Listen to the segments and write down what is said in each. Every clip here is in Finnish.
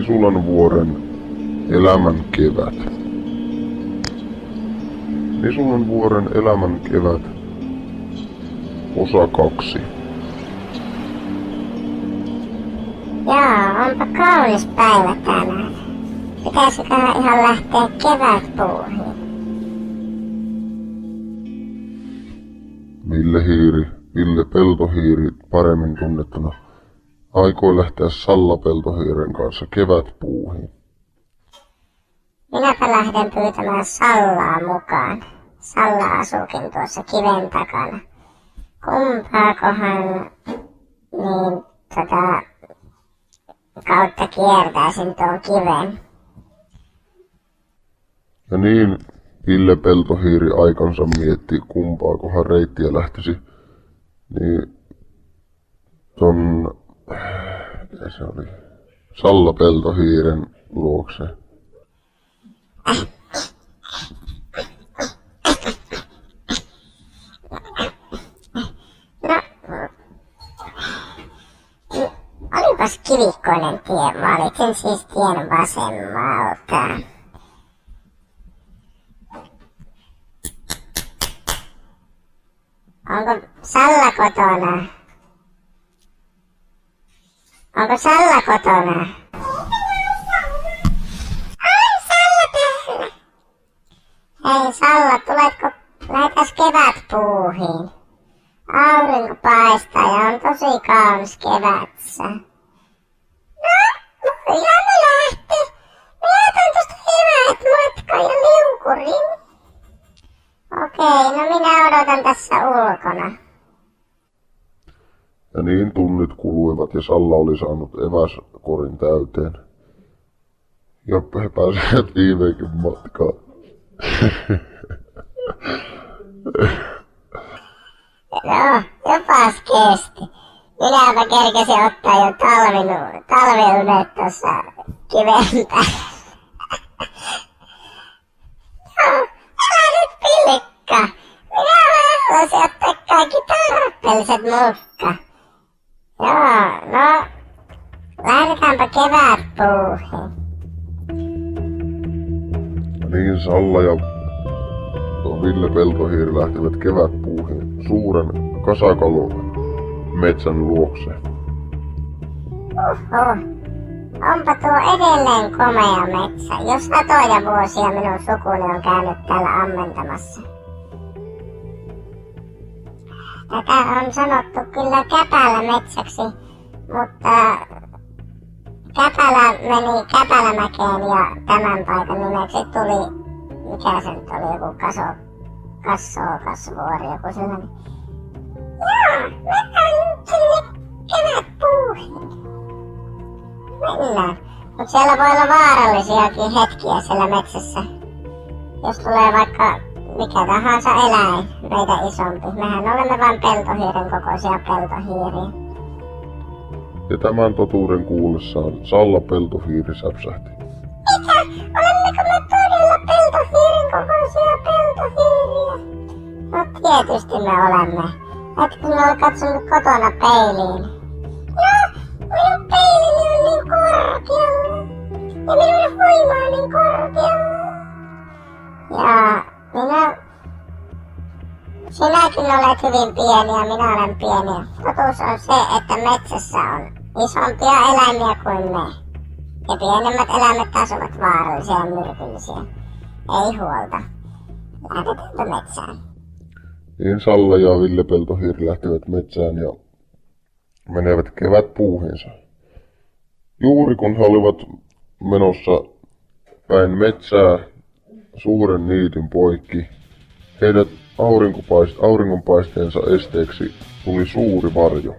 Nisulanvuoren elämän kevät. Nisulanvuoren elämän kevät. Osa 2. Joo, onpa kaunis päivä tänään. Pitäisiköhän ihan lähteä kevätpuuhiin? Ville Peltohiiri paremmin tunnettuna, aikoi lähteä Salla Peltohiiren kanssa kevätpuuhiin. Minäpä lähden pyytämään Sallaa mukaan. Salla asuukin tuossa kiven takana. Kumpaakohan kautta kiertäisin tuon kiven. Ja niin Ville Peltohiiri aikansa mietti, kumpaakohan reittiä lähtisi, niin se oli Salla Peltohiiren luokse. Olipas kivikkoinen tie, valitsin siis tien vasemmalta. Onko Salla kotona? Onko Salla kotona? Ai, Salla täällä! Hei Salla, lähdetääs kevätpuuhiin? Aurinko paistaa ja on tosi kaunis kevätsä. No, voidaan me lähteä. Mä jätän tosta hyvät matka ja liukurin. Okei, no minä odotan tässä ulkona. Ja niin tunnit kuluivat ja Salla oli saanut eväskorin täyteen. Ja he pääsivät viimeinkin matkaan. No, jopas kesti. Minäpä kerkesin ottaa jo talviunet tossa kiven päällä. Joo, älä nyt pilkka. Minä haluaisin ottaa kaikki tarpeelliset mukaan. Joo, no, lähdetäänpä kevätpuuhiin. Ja niin Salla ja Ville Peltohiiri lähtivät kevätpuuhiin suuren kasakalun metsän luokse. Onpa tuo edelleen komea metsä. Jo satoja vuosia minun sukuni on käynyt täällä ammentamassa. Tätä on sanottu kyllä Käpälämetsäksi, mutta Käpälä meni Käpälämäkeen ja tämän paikan nimeksi tuli, mikä se nyt oli, joku kasvuori, joku sellainen. Joo, mennään nyt sinne kevätpuuhiin. Mennään. Mut siellä voi olla vaarallisiakin hetkiä siellä metsässä. Jos tulee vaikka mikä tahansa eläin meitä isompi. Mehän olemme vain peltohiiren kokoisia peltohiiriä. Ja tämän totuuden kuullessaan Salla Peltohiiri säpsähti. Mitä? Olemmeko me todella peltohiiren kokoisia peltohiiriä? No tietysti me olemme. Etkö sinä ole katsonut kotona peiliin? No, minun peilini on niin korkealla. Ja minun huima on niin korkealla. Ja sinäkin olet hyvin pieni ja minä olen pieni. Totuus on se, että metsässä on isompia eläimiä kuin me. Ja pienemmät eläimet taas ovat vaarallisia ja myrkyllisiä. Ei huolta. Lähdetäänkö metsään? Niin Salla ja Ville Peltohiiri lähtivät metsään ja menevät kevätpuuhiinsa. Juuri kun he olivat menossa päin metsää suuren niityn poikki, heidät auringonpaisteensa esteeksi tuli suuri varjo.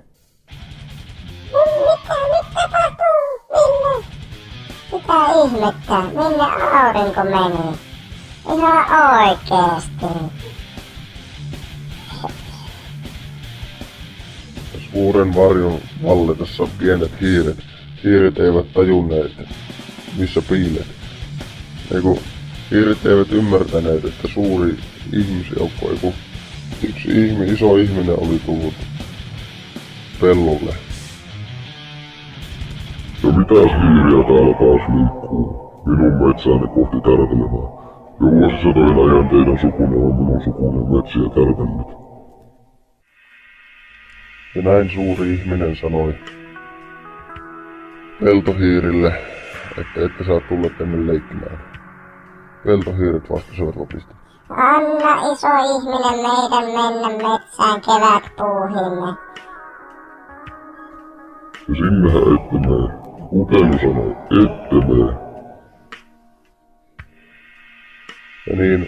Mitä tapahtuu? Minne? Mitä ihmettä? Minne aurinko meni? Ihan oikeesti. Suuren varjon vallitessa pienet hiiret eivät tajunneet, missä piilet. Hiiret eivät ymmärtäneet, että suuri ihmisjoukko, yksi iso ihminen oli tullut pellolle. Ja mitäs hiiriä täällä taas liikkuu minun metsääni kohti tärtelemään? Jo vuosisatojen ajan teidän sukunne on minun sukuni metsiä tärtellyt. Ja näin suuri ihminen sanoi peltohiirille, että ette saa tulla tänne leikkimään. Peltohiiret vastasivat lopista. Anna iso ihminen meidän mennä metsään kevätpuuhinne. Ja sinnehän ette mene. Utelu sanoi, ette mene. Ja niin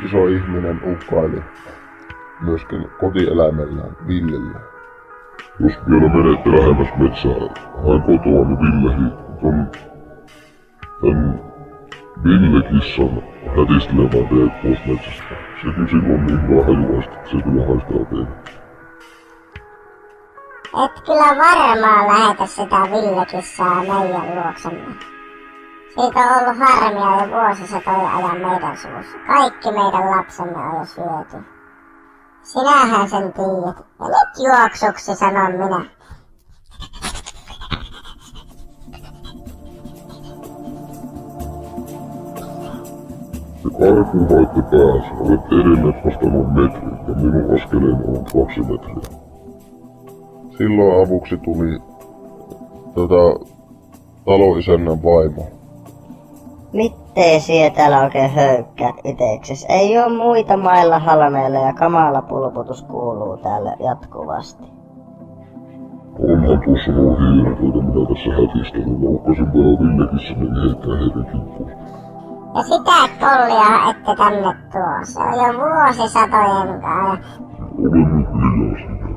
iso ihminen uhkaili myöskin kotieläimellään Villelle. Jos vielä menette lähemmäs metsää, hain kotoani Villehi tän Ville-kissan hätistelemään teet pois metsästä. Se kyllä silloin niin hyvä hajuaista, se kyllä haistaa teille. Et kyllä varmaan lähetä sitä Ville-kissaa meidän luoksemme. Siitä on ollut harmia jo vuosisatojen ajan meidän suvussa. Kaikki meidän lapsemme on jo syöty. Sinähän sen tiedät. Ja nyt juoksuksi sanon minä. Ja karkuun voitte päässä. Olette edenneet vasta noin metrin ja minun askeleeni on 2 metriä. Silloin avuksi tuli taloisännän vaimo. Mittei sie täällä oikein höykkäät itekses. Ei oo muita mailla halmeilla ja kamala pulputus kuuluu täällä jatkuvasti. Onhan tuossa nuo hiiret, joita minä tässä hätistelin. Loukkasin vielä Villekissä meni heittää heidän kimppuun. Ja sitä kollia ette tänne tuo. Se on jo vuosisatojen kanssa. Olen nyt hiljaa sinne.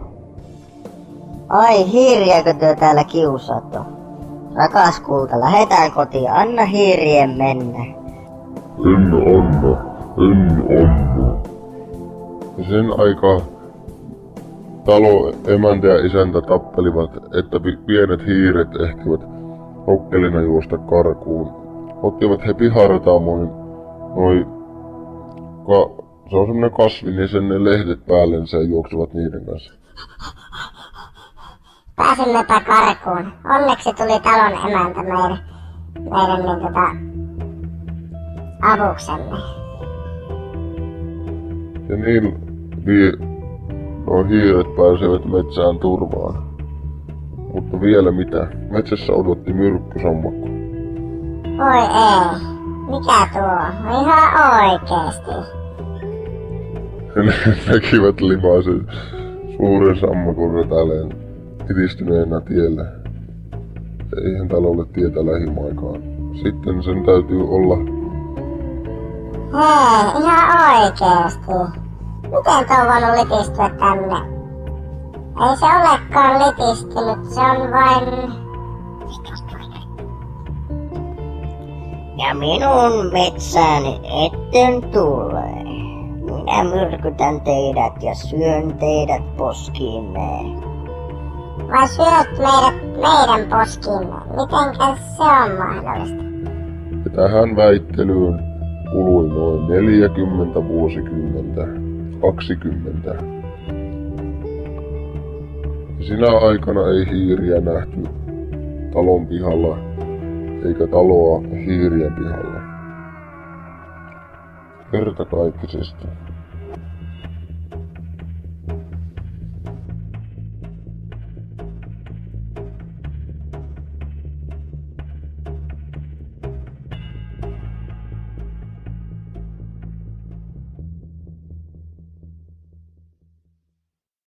Ai hiiriäkö työ täällä kiusattu? Rakas kulta, lähetään kotiin. Anna hiirien mennä. En anna. Ja sen aikaa talo emäntä ja isäntä tappelivat, että pienet hiiret ehtivät hokkelina juosta karkuun. Ottivat he piharatamoin se on semmonen kasvi, niin sen ne lehdet päällensä ja juoksevat niiden kanssa. Pääsimmepä karkuun. Onneksi tuli talon emäntä meidän avuksemme. Ja niin nuo hiiret pääsevät metsään turvaan. Mutta vielä mitä? Metsässä odotti myrkkysammakko. Voi ei. Mikä tuo? Ihan oikeesti. Ja ne näkivät limaisen suuren sammakon retäleen kitistyneenä tielle. Eihän täällä ole tietä lähimaikaan. Sitten sen täytyy olla... Hei, ihan oikeesti. Miten tuo on voinut litistyä tänne? Ei se olekaan litistynyt, se on vain... Ja minun metsääni etten tule. Minä myrkytän teidät ja syön teidät poskiinne. Vai syöt meidän poskiimme? Mitenkäs se on mahdollista? Ja tähän väittelyyn kului noin 40 vuosikymmentä, 20. Ja sinä aikana ei hiiriä nähty talon pihalla, eikä taloa hiirien pihalla. Kertakaikkisesti.